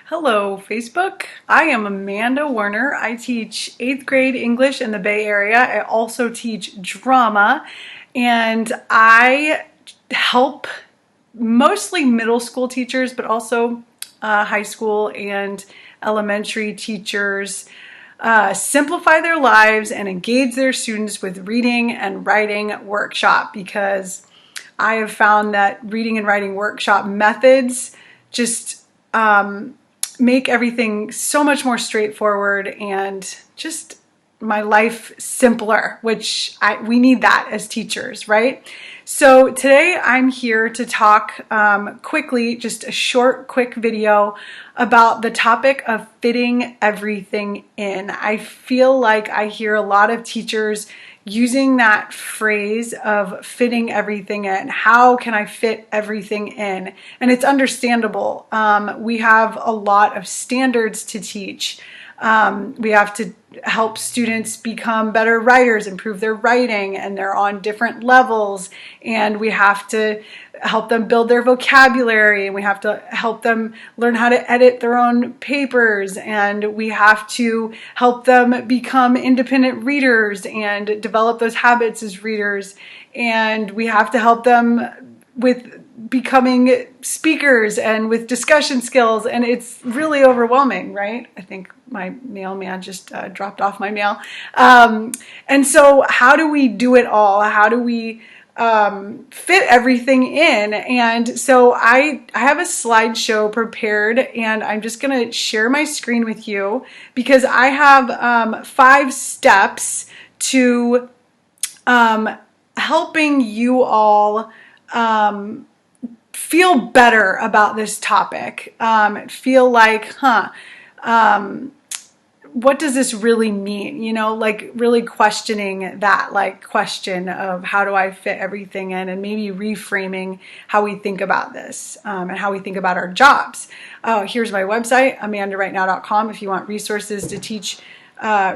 Hello, Facebook. I am Amanda Werner. I teach 8th grade English in the Bay Area. I also teach drama, and I help mostly middle school teachers, but also high school and elementary teachers simplify their lives and engage their students with reading and writing workshop, because I have found that reading and writing workshop methods just make everything so much more straightforward and just my life simpler, which we need that as teachers, right? So today I'm here to talk quickly, just a short, quick video about the topic of fitting everything in. I feel like I hear a lot of teachers using that phrase of fitting everything in. How can I fit everything in? And it's understandable. We have a lot of standards to teach. We have to help students become better writers, improve their writing, and they're on different levels. And we have to help them build their vocabulary, and we have to help them learn how to edit their own papers, and we have to help them become independent readers and develop those habits as readers. And we have to help them with becoming speakers and with discussion skills, and it's really overwhelming, right? I think my mailman just dropped off my mail. And so how do we do it all? How do we fit everything in? And so I have a slideshow prepared, and I'm just going to share my screen with you because I have 5 steps to helping you all feel better about this topic. Feel like, what does this really mean? You know, like really questioning that question of how do I fit everything in, and maybe reframing how we think about this and how we think about our jobs. Here's my website, amandarightnow.com, if you want resources to teach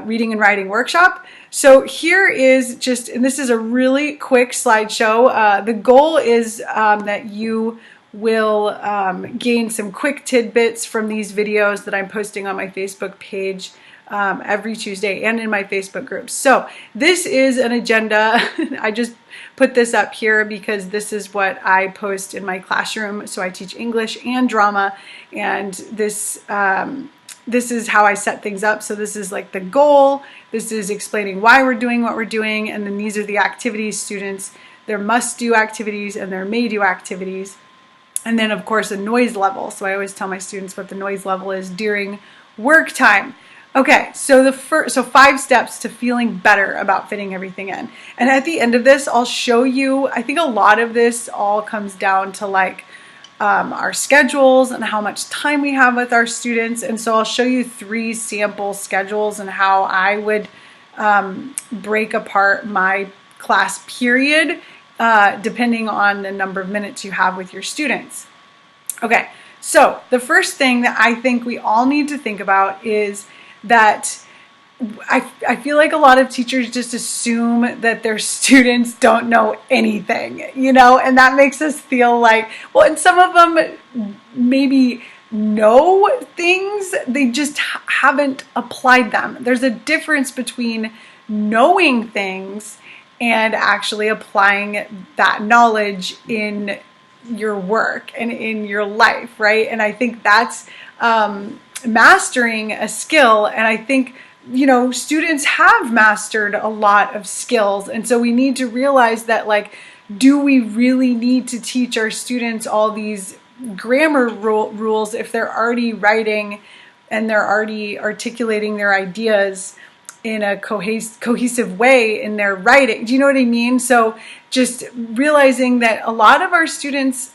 reading and writing workshop. So here is just, and this is a really quick slideshow. The goal is that you will gain some quick tidbits from these videos that I'm posting on my Facebook page every Tuesday and in my Facebook groups. So this is an agenda. I just put this up here because this is what I post in my classroom. So I teach English and drama, and this is how I set things up. So this is like the goal. This is explaining why we're doing what we're doing. And then these are the activities students. There must do activities and there may do activities. And then of course a noise level. So I always tell my students what the noise level is during work time. Okay, so 5 steps to feeling better about fitting everything in. And at the end of this, I'll show you, I think a lot of this all comes down to like our schedules and how much time we have with our students. And so I'll show you 3 sample schedules and how I would break apart my class period depending on the number of minutes you have with your students. Okay, so the first thing that I think we all need to think about is that I feel like a lot of teachers just assume that their students don't know anything, you know, and that makes us feel like, well, and some of them maybe know things, they just haven't applied them. There's a difference between knowing things and actually applying that knowledge in your work and in your life, right? And I think that's mastering a skill, and I think, you know, students have mastered a lot of skills, and so we need to realize that, like, do we really need to teach our students all these grammar rules if they're already writing and they're already articulating their ideas in a cohesive way in their writing? Do you know what I mean? So just realizing that a lot of our students,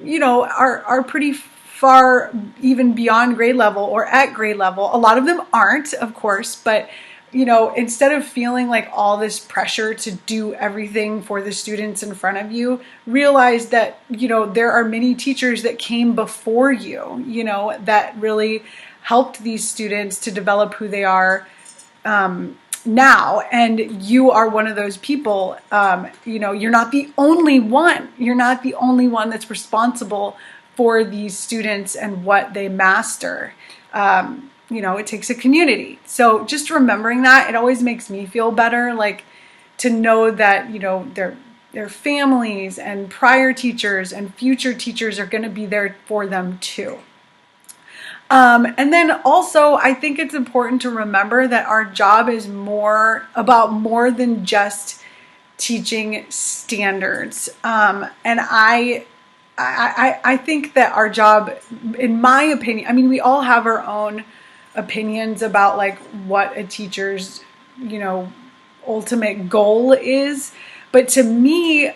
you know, are pretty far even beyond grade level or at grade level. A lot of them aren't, of course, but you know, instead of feeling like all this pressure to do everything for the students in front of you, realize that, you know, there are many teachers that came before you, you know, that really helped these students to develop who they are now, and you are one of those people. You know, you're not the only one. You're not the only one that's responsible for these students and what they master. It takes a community. So just remembering that, it always makes me feel better, like to know that, their families and prior teachers and future teachers are going to be there for them too. And then also, I think it's important to remember that our job is more than just teaching standards. And I think that our job, in my opinion, we all have our own opinions about like what a teacher's, ultimate goal is. But to me,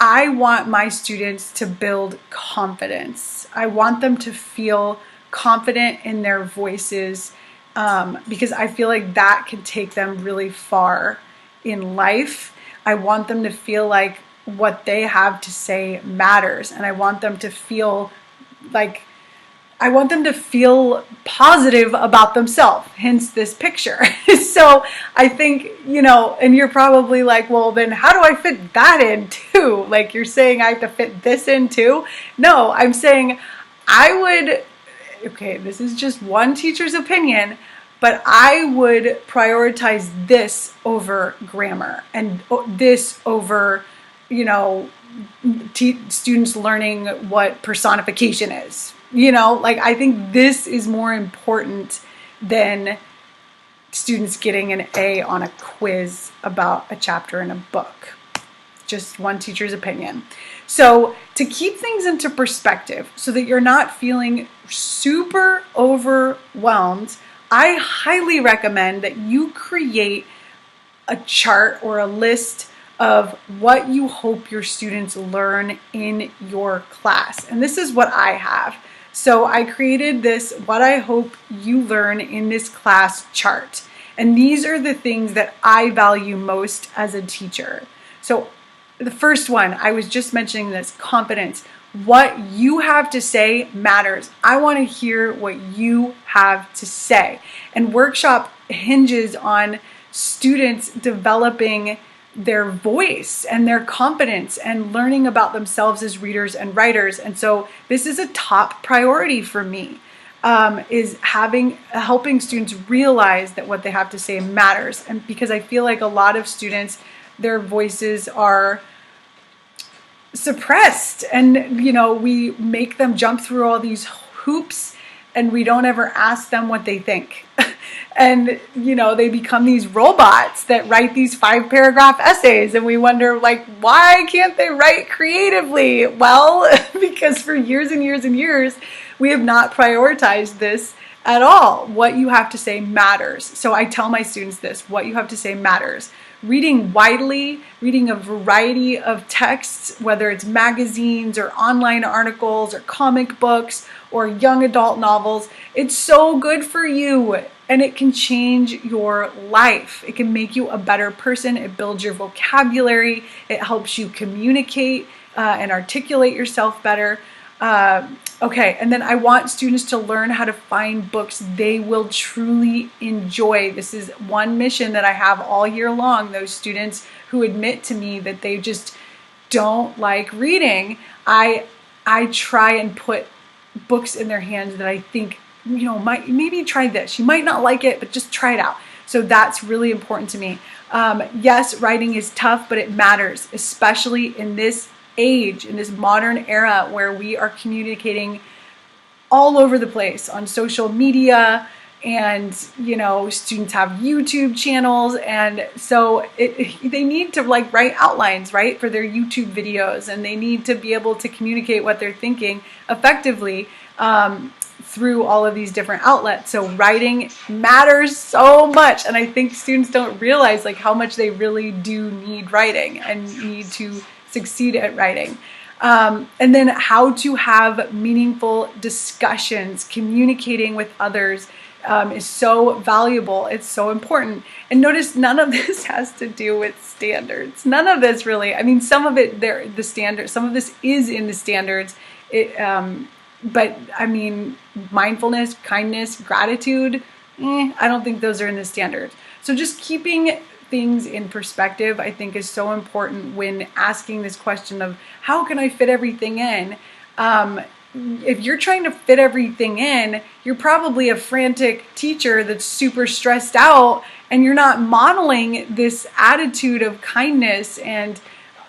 I want my students to build confidence. I want them to feel confident in their voices, because I feel like that can take them really far in life. I want them to feel like what they have to say matters, and I want them to feel positive about themselves, hence this picture. So I think, and you're probably like, well, then how do I fit that in too? Like you're saying I have to fit this in too? No, I'm saying this is just one teacher's opinion, but I would prioritize this over grammar and this over, students learning what personification is. I think this is more important than students getting an A on a quiz about a chapter in a book. Just one teacher's opinion. So to keep things into perspective so that you're not feeling super overwhelmed, I highly recommend that you create a chart or a list of what you hope your students learn in your class. And this is what I have. So I created this what I hope you learn in this class chart. And these are the things that I value most as a teacher. So the first one, I was just mentioning this, confidence. What you have to say matters. I want to hear what you have to say. And workshop hinges on students developing their voice and their confidence and learning about themselves as readers and writers. And so this is a top priority for me, is helping students realize that what they have to say matters. And because I feel like a lot of students, their voices are suppressed, and we make them jump through all these hoops and we don't ever ask them what they think. And they become these robots that write these 5-paragraph essays, and we wonder, like, why can't they write creatively? Well, because for years and years and years we have not prioritized this at all. What you have to say matters. So I tell my students this: what you have to say matters. Reading widely, reading a variety of texts, whether it's magazines or online articles or comic books or young adult novels, it's so good for you, and it can change your life. It can make you a better person. It builds your vocabulary. It helps you communicate and articulate yourself better. Okay, and then I want students to learn how to find books they will truly enjoy. This is one mission that I have all year long. Those students who admit to me that they just don't like reading, I try and put books in their hands that I think, maybe try this. You might not like it, but just try it out. So that's really important to me. Yes, writing is tough, but it matters, especially in this age, in this modern era where we are communicating all over the place on social media, and students have YouTube channels, and so they need to write outlines, right, for their YouTube videos, and they need to be able to communicate what they're thinking effectively through all of these different outlets. So writing matters so much, and I think students don't realize how much they really do need writing and need to succeed at writing. And then how to have meaningful discussions. Communicating with others is so valuable. It's so important. And notice none of this has to do with standards. None of this really. Some of it the standards. Some of this is in the standards. But mindfulness, kindness, gratitude, I don't think those are in the standards. So just keeping things in perspective, I think, is so important when asking this question of how can I fit everything in. if you're trying to fit everything in, you're probably a frantic teacher that's super stressed out, and you're not modeling this attitude of kindness and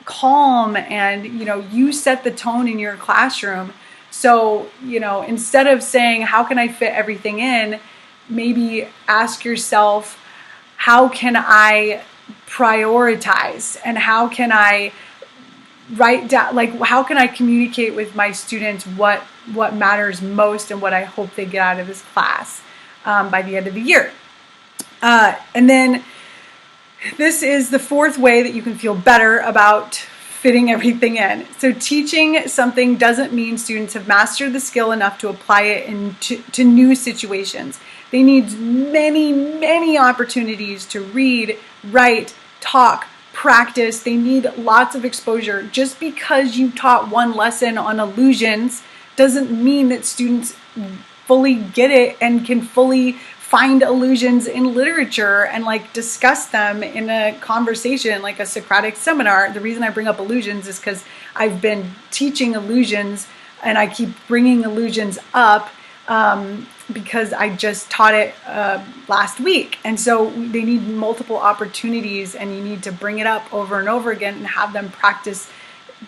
calm, and you set the tone in your classroom. So instead of saying, how can I fit everything in, maybe ask yourself, how can I prioritize, and how can I write down, like, how can I communicate with my students what matters most and what I hope they get out of this class by the end of the year. And then this is the fourth way that you can feel better about fitting everything in. So teaching something doesn't mean students have mastered the skill enough to apply it to new situations. They need many, many opportunities to read, write, talk, practice. They need lots of exposure. Just because you taught one lesson on illusions doesn't mean that students fully get it and can fully find illusions in literature and like discuss them in a conversation, like a Socratic seminar. The reason I bring up illusions is because I've been teaching illusions and I keep bringing illusions up because I just taught it last week. And so they need multiple opportunities, and you need to bring it up over and over again and have them practice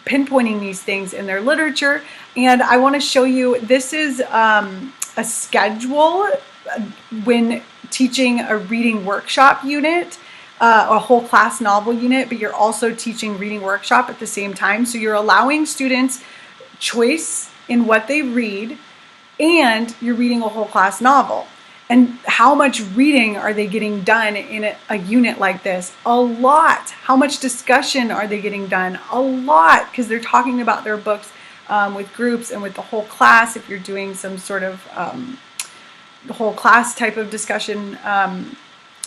pinpointing these things in their literature. And I want to show you, this is a schedule when teaching a reading workshop unit, a whole class novel unit, but you're also teaching reading workshop at the same time. So you're allowing students choice in what they read, and you're reading a whole class novel. And how much reading are they getting done in a unit like this? A lot. How much discussion are they getting done? A lot, because they're talking about their books with groups and with the whole class. If you're doing some sort of the whole class type of discussion, and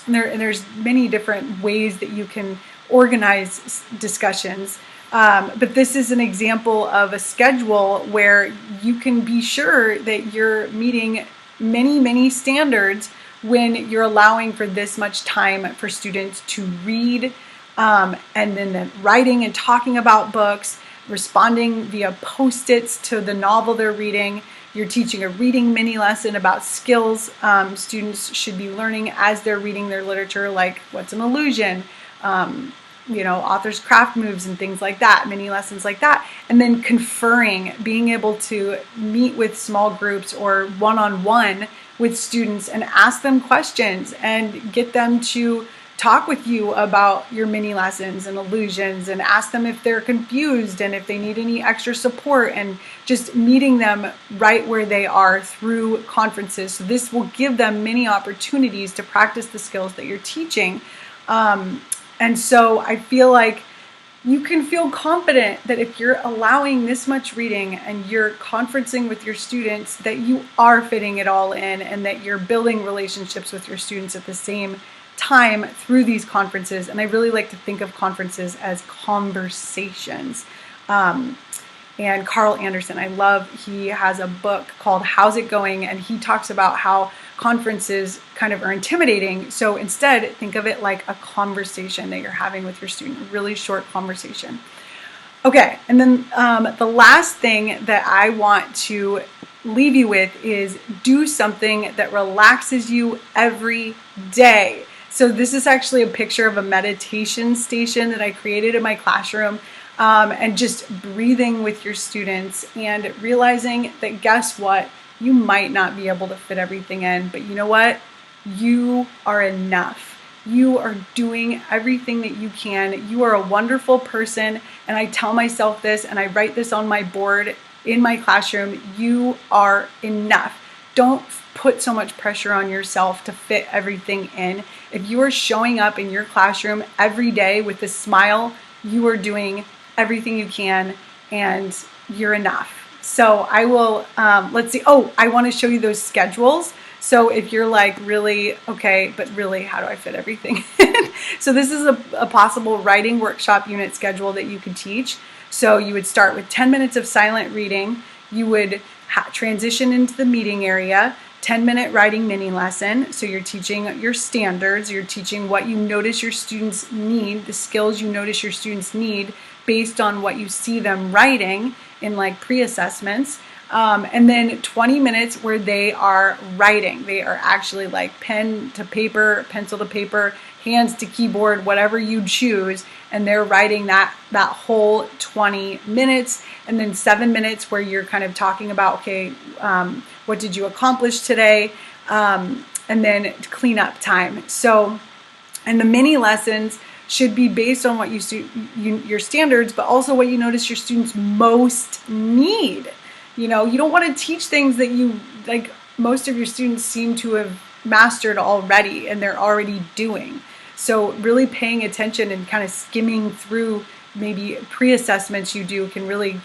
there's many different ways that you can organize discussions. But this is an example of a schedule where you can be sure that you're meeting many, many standards when you're allowing for this much time for students to read, and then writing and talking about books, responding via Post-its to the novel they're reading. You're teaching a reading mini lesson about skills students should be learning as they're reading their literature, like what's an illusion, author's craft moves and things like that, mini lessons like that. And then conferring, being able to meet with small groups or one-on-one with students and ask them questions and get them to talk with you about your mini lessons and illusions, and ask them if they're confused and if they need any extra support, and just meeting them right where they are through conferences. So this will give them many opportunities to practice the skills that you're teaching. And so I feel like you can feel confident that if you're allowing this much reading and you're conferencing with your students, that you are fitting it all in, and that you're building relationships with your students at the same time through these conferences. And I really like to think of conferences as conversations. And Carl Anderson, he has a book called How's It Going? And he talks about how conferences kind of are intimidating. So instead, think of it like a conversation that you're having with your student, a really short conversation. Okay, and then the last thing that I want to leave you with is do something that relaxes you every day. So this is actually a picture of a meditation station that I created in my classroom, and just breathing with your students and realizing that, guess what? You might not be able to fit everything in, but you know what? You are enough. You are doing everything that you can. You are a wonderful person. And I tell myself this, and I write this on my board in my classroom. You are enough. Don't put so much pressure on yourself to fit everything in. If you are showing up in your classroom every day with a smile, you are doing everything you can, and you're enough. So I will, let's see. Oh, I want to show you those schedules. So if you're like, really, okay, but really, how do I fit everything in? So this is a possible writing workshop unit schedule that you could teach. So you would start with 10 minutes of silent reading. You would transition into the meeting area, 10-minute writing mini lesson. So you're teaching your standards. You're teaching what you notice your students need, the skills you notice your students need based on what you see them writing in like pre-assessments. And then 20 minutes where they are writing. They are actually like pen to paper, pencil to paper, hands to keyboard, whatever you choose. And they're writing that whole 20 minutes. And then 7 minutes where you're kind of talking about, okay, what did you accomplish today? And then cleanup time. So, and the mini lessons should be based on what your standards, but also what you notice your students most need. You know, you don't want to teach things that you, like most of your students seem to have mastered already and they're already doing. So really paying attention and kind of skimming through maybe pre-assessments you do can really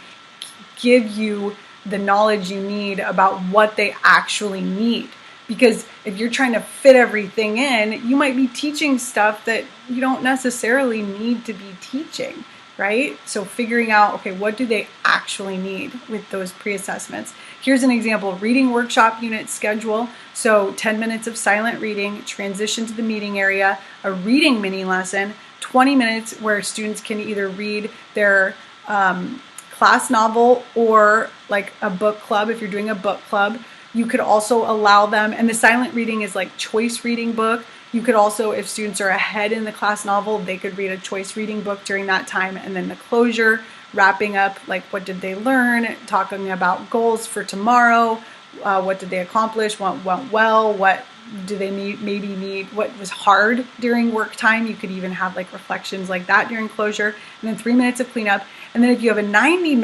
give you the knowledge you need about what they actually need. Because if you're trying to fit everything in, you might be teaching stuff that you don't necessarily need to be teaching, right? So figuring out, okay, what do they actually need with those pre-assessments? Here's an example: reading workshop unit schedule. So 10 minutes of silent reading, transition to the meeting area, a reading mini lesson, 20 minutes where students can either read their class novel or like a book club if you're doing a book club. You could also allow them, and the silent reading is like choice reading book. You could also, if students are ahead in the class novel, they could read a choice reading book during that time. And then the closure, wrapping up, like what did they learn, talking about goals for tomorrow, what did they accomplish, what went well, what do they need, what was hard during work time. You could even have like reflections like that during closure. And then 3 minutes of cleanup. And then if you have a 90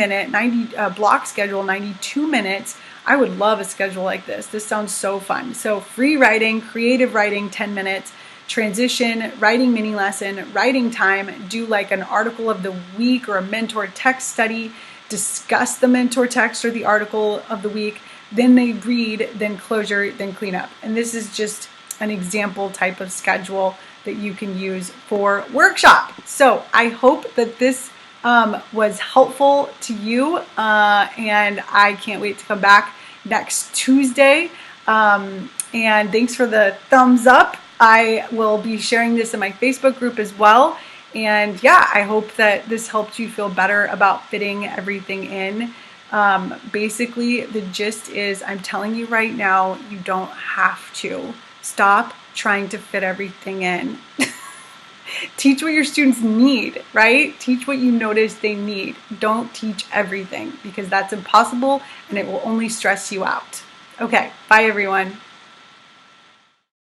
block schedule, 92 minutes, I would love a schedule like this. This sounds so fun. So free writing, creative writing, 10 minutes, transition, writing mini lesson, writing time, do like an article of the week or a mentor text study, discuss the mentor text or the article of the week, then they read, then closure, then cleanup. And this is just an example type of schedule that you can use for workshop. So I hope that this was helpful to you, and I can't wait to come back next Tuesday. And thanks for the thumbs up. I will be sharing this in my Facebook group as well. And yeah, I hope that this helped you feel better about fitting everything in. Basically, the gist is, I'm telling you right now, you don't have to. Stop trying to fit everything in. Teach what your students need, right? Teach what you notice they need. Don't teach everything, because that's impossible and it will only stress you out. Okay, bye everyone.